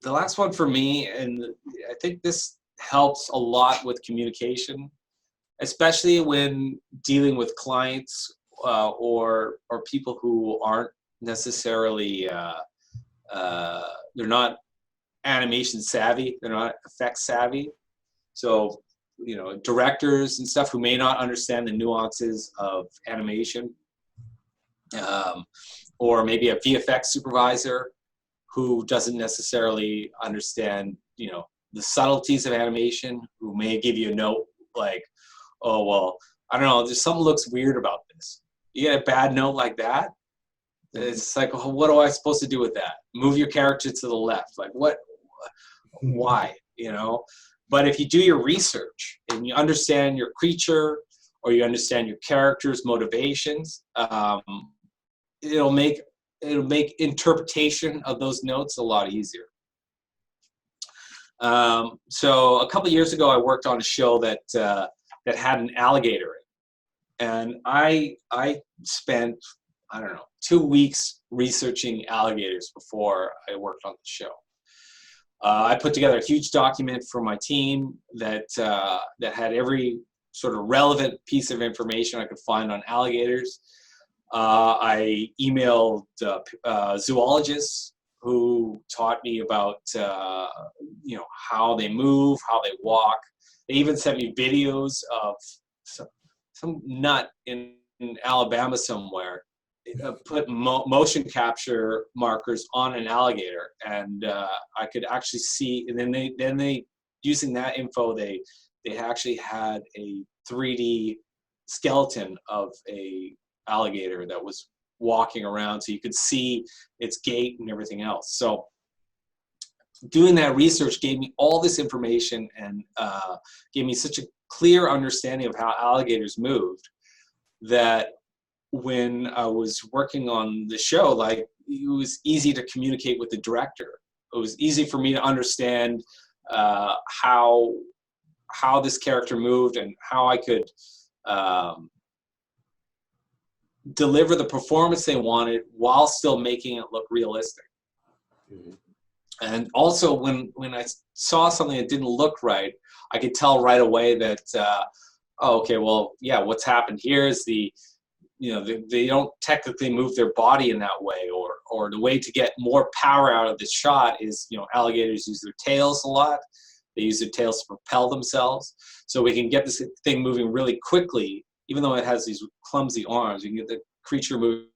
the last one for me, and I think this helps a lot with communication, especially when dealing with clients or people who aren't necessarily they're not animation savvy, they're not effects savvy. So, you know, directors and stuff who may not understand the nuances of animation, or maybe a VFX supervisor who doesn't necessarily understand, you know, the subtleties of animation, who may give you a note like, oh, well, I don't know, just something looks weird about this. You get a bad note like that, it's like, well, what am I supposed to do with that? Move your character to the left. Like, what, why, you know? But if you do your research and you understand your creature or you understand your character's motivations, it'll make interpretation of those notes a lot easier. So a couple of years ago, I worked on a show that that had an alligator in it, and I spent, I don't know, 2 weeks researching alligators before I worked on the show. I put together a huge document for my team that that had every sort of relevant piece of information I could find on alligators. I emailed zoologists who taught me about you know, how they move, how they walk. They even sent me videos of some nut in Alabama somewhere put motion capture markers on an alligator, and I could actually see. And then they using that info, they actually had a 3D skeleton of a alligator that was walking around, so you could see its gait and everything else. So doing that research gave me all this information and gave me such a clear understanding of how alligators moved that when I was working on the show, like, it was easy to communicate with the director. It was easy for me to understand how this character moved and how I could deliver the performance they wanted while still making it look realistic. Mm-hmm. And also, when I saw something that didn't look right, I could tell right away that, oh, okay, well, yeah, what's happened here is you know, they don't technically move their body in that way, or the way to get more power out of the shot is, you know, alligators use their tails a lot. They use their tails to propel themselves. So we can get this thing moving really quickly, even though it has these clumsy arms. We can get the creature moving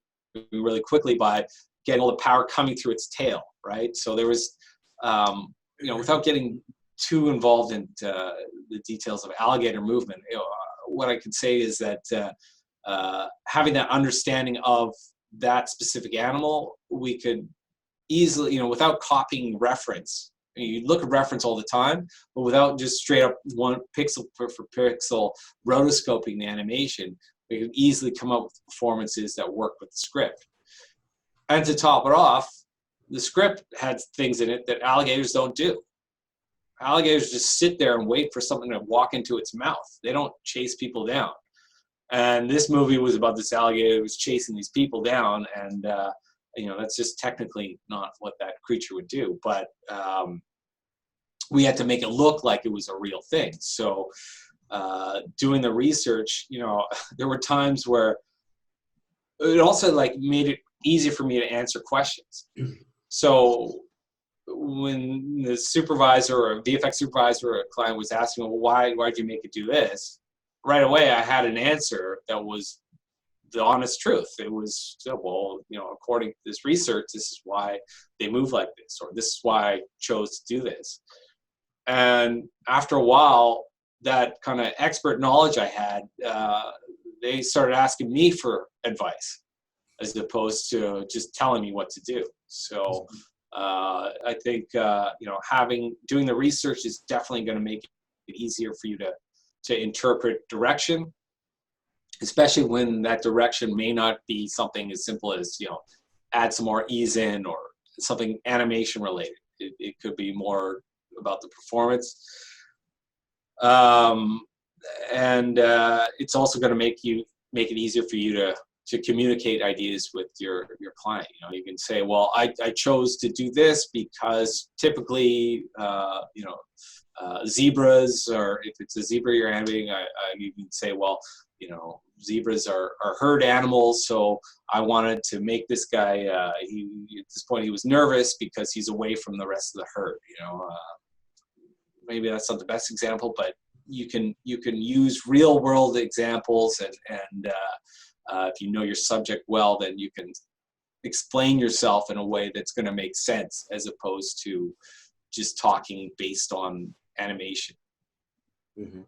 really quickly by getting all the power coming through its tail, right? So there was, you know, without getting too involved in the details of alligator movement, you know, what I could say is that having that understanding of that specific animal, we could easily, you know, without copying reference. I mean, you look at reference all the time, but without just straight up one pixel for pixel rotoscoping the animation, we could easily come up with performances that work with the script. And to top it off, the script had things in it that alligators don't do. Alligators just sit there and wait for something to walk into its mouth. They don't chase people down. And this movie was about this alligator that was chasing these people down, and you know, that's just technically not what that creature would do. But we had to make it look like it was a real thing. So doing the research, you know, there were times where it also like made it easier for me to answer questions. So when the supervisor or a VFX supervisor or a client was asking, well, why'd you make it do this? Right away, I had an answer that was the honest truth. It was, well, you know, according to this research, this is why they move like this, or this is why I chose to do this. And after a while, that kind of expert knowledge I had, they started asking me for advice as opposed to just telling me what to do. So I think, you know, doing the research is definitely going to make it easier for you to interpret direction, especially when that direction may not be something as simple as, you know, add some more ease in or something animation related. It could be more about the performance. And it's also going to make it easier for you to communicate ideas with your client. You know, you can say, well, I chose to do this because typically, you know, zebras, or if it's a zebra you're animating, you can say, well, you know, zebras are herd animals, so I wanted to make this guy, at this point he was nervous because he's away from the rest of the herd, you know. Maybe that's not the best example, but you can use real world examples, and if you know your subject well, then you can explain yourself in a way that's going to make sense, as opposed to just talking based on animation. Mm-hmm.